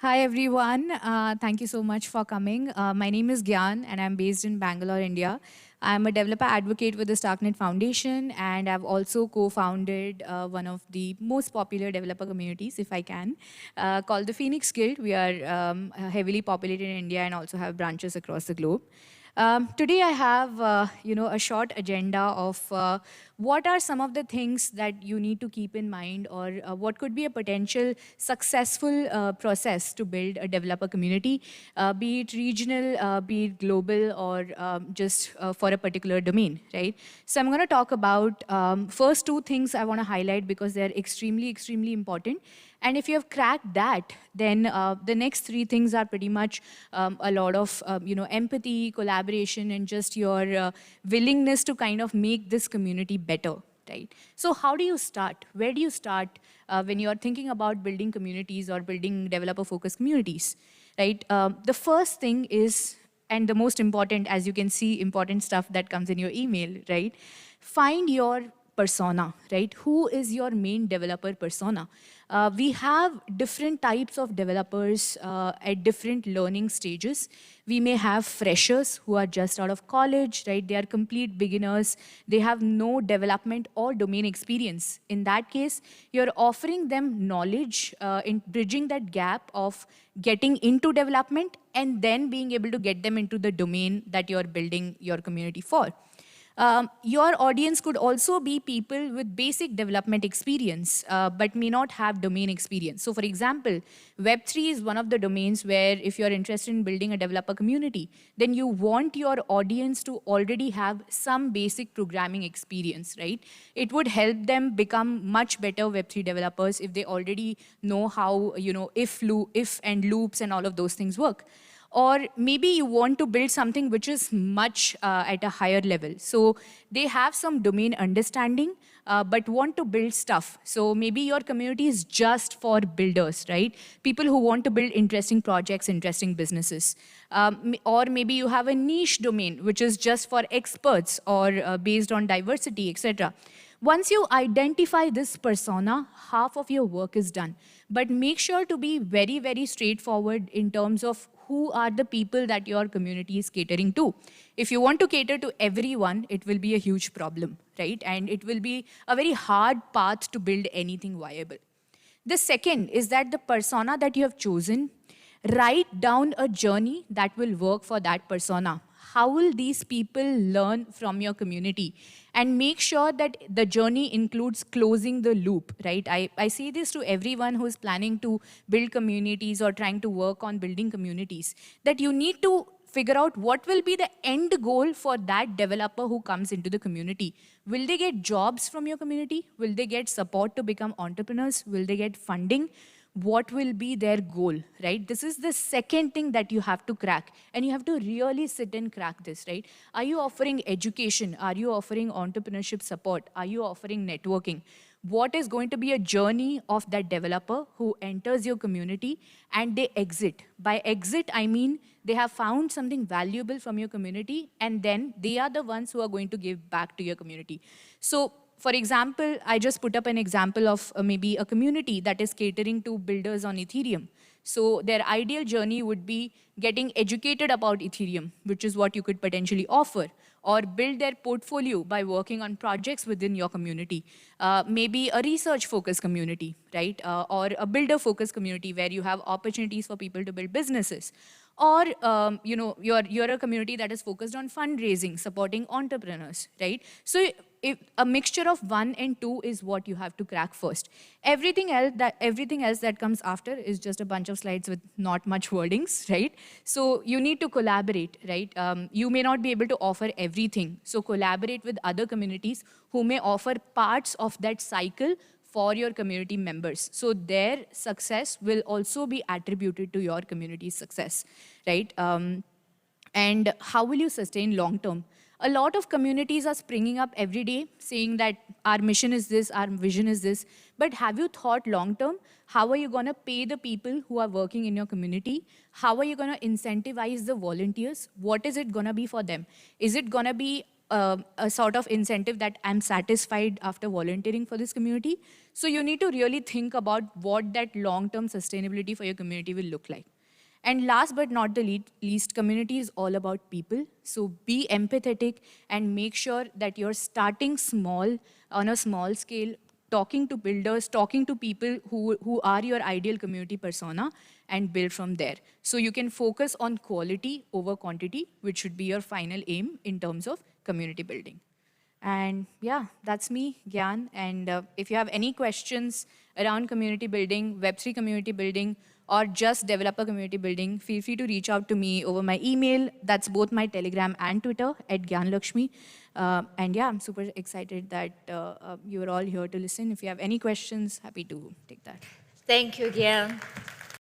Hi everyone. Thank you so much for coming. My name is Gyan and I'm based in Bangalore, India. I'm a developer advocate with the Starknet Foundation and I've also co-founded one of the most popular developer communities, if I can, called the Phoenix Guild. We are heavily populated in India and also have branches across the globe. Today I have, a short agenda of what are some of the things that you need to keep in mind, or what could be a potential successful process to build a developer community, be it regional, be it global, or just for a particular domain, right? So I'm going to talk about first two things I want to highlight because they're extremely, extremely important. And if you have cracked that, then the next three things are pretty much a lot of empathy, collaboration, and just your willingness to kind of make this community better, right? So how do you start? Where do you start when you are thinking about building communities or building developer-focused communities, right? The first thing is, and the most important, as you can see, important stuff that comes in your email, right? Find your persona, right? Who is your main developer persona? We have different types of developers at different learning stages. We may have freshers who are just out of college, right? They are complete beginners. They have no development or domain experience. In that case, you're offering them knowledge in bridging that gap of getting into development and then being able to get them into the domain that you're building your community for. Your audience could also be people with basic development experience, but may not have domain experience. So for example, Web3 is one of the domains where if you're interested in building a developer community, then you want your audience to already have some basic programming experience, right? It would help them become much better Web3 developers if they already know how, if and loops and all of those things work. Or maybe you want to build something which is much at a higher level. So they have some domain understanding, but want to build stuff. So maybe your community is just for builders, right? People who want to build interesting projects, interesting businesses. Or maybe you have a niche domain, which is just for experts or based on diversity, etc. Once you identify this persona, half of your work is done. But make sure to be very, very straightforward in terms of who are the people that your community is catering to. If you want to cater to everyone, it will be a huge problem, right? And it will be a very hard path to build anything viable. The second is that the persona that you have chosen, write down a journey that will work for that persona. How will these people learn from your community? And make sure that the journey includes closing the loop, right? I say this to everyone who is planning to build communities or trying to work on building communities, that you need to figure out what will be the end goal for that developer who comes into the community. Will they get jobs from your community? Will they get support to become entrepreneurs? Will they get funding? What will be their goal, right? This is the second thing that you have to crack, and you have to really sit and crack this, right? Are you offering education? Are you offering entrepreneurship support? Are you offering networking? What is going to be a journey of that developer who enters your community and they exit? By exit, I mean they have found something valuable from your community, and then they are the ones who are going to give back to your community. So for example, I just put up an example of maybe a community that is catering to builders on Ethereum. So their ideal journey would be getting educated about Ethereum, which is what you could potentially offer, or build their portfolio by working on projects within your community. Maybe a research-focused community, right? Or a builder-focused community where you have opportunities for people to build businesses. Or you're a community that is focused on fundraising, supporting entrepreneurs, right? So if a mixture of one and two is what you have to crack first. Everything else that comes after is just a bunch of slides with not much wordings, right? So you need to collaborate, right? You may not be able to offer everything. So collaborate with other communities who may offer parts of that cycle for your community members. So their success will also be attributed to your community's success, right? And how will you sustain long term? A lot of communities are springing up every day saying that our mission is this, our vision is this. But have you thought long term? How are you going to pay the people who are working in your community? How are you going to incentivize the volunteers? What is it going to be for them? Is it going to be a sort of incentive that I'm satisfied after volunteering for this community. So you need to really think about what that long-term sustainability for your community will look like. And last but not the least, community is all about people. So be empathetic and make sure that you're starting small, on a small scale, talking to builders, talking to people who are your ideal community persona, and build from there. So you can focus on quality over quantity, which should be your final aim in terms of community building. And yeah, that's me, Gyan. And if you have any questions around community building, Web3 community building, or just developer community building, feel free to reach out to me over my email. That's both my Telegram and Twitter at Gyan Lakshmi. And yeah, I'm super excited that you're all here to listen. If you have any questions, happy to take that. Thank you again.